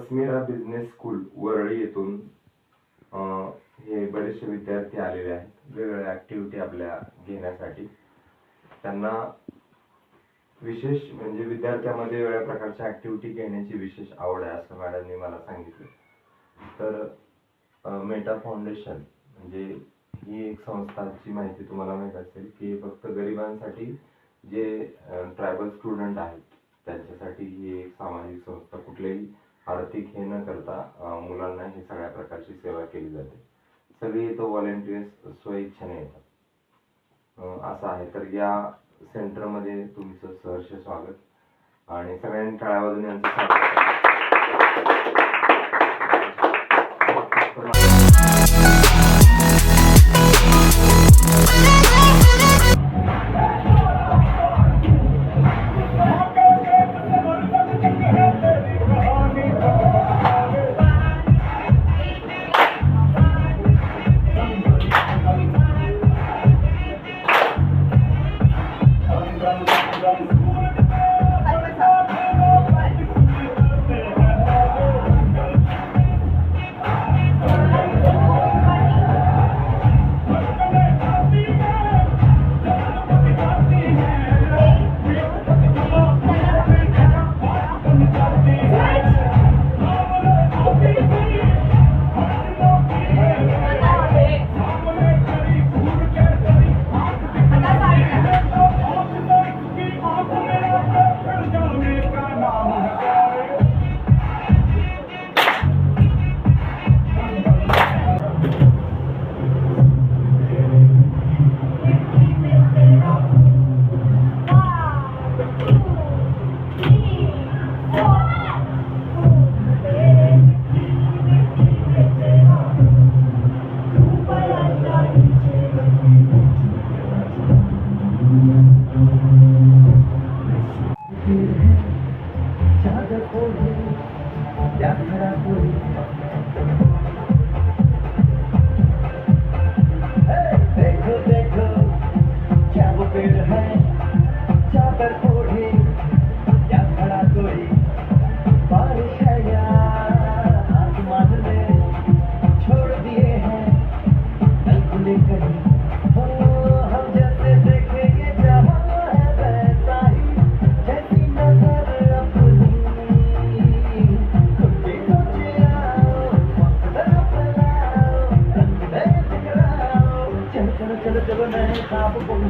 वसमिरा business school Worli येथून हे बरेचसे विद्यार्थी आलेले आहेत वेगवेगळ्या ऍक्टिव्हिटी आपल्या घेण्यासाठी. त्यांना विशेष म्हणजे विद्यार्थ्यांमध्ये वेगवेगळ्या प्रकारच्या ऍक्टिव्हिटी घेण्याची विशेष आवड आहे असं मॅडमनी मला सांगितलं. तर मेटा फाउंडेशन म्हणजे ही एक संस्थाची माहिती तुम्हाला माहित असेल की फक्त गरिबांसाठी जे ट्रायबल स्टुडंट आहेत त्यांच्यासाठी ही एक सामाजिक संस्था. कुठलेही आर्थिक हे न करता मुलांना ही सगळ्या प्रकारची सेवा केली जाते. सगळी इथं व्हॉलेंटियर्स स्वइच्छेने येतात असं आहे. तर या सेंटरमध्ये तुमचं सहर्ष स्वागत आणि सगळ्यांनी टाळ्या वाजवून यांचं स्वागत करा. चलो मैं खाप बोल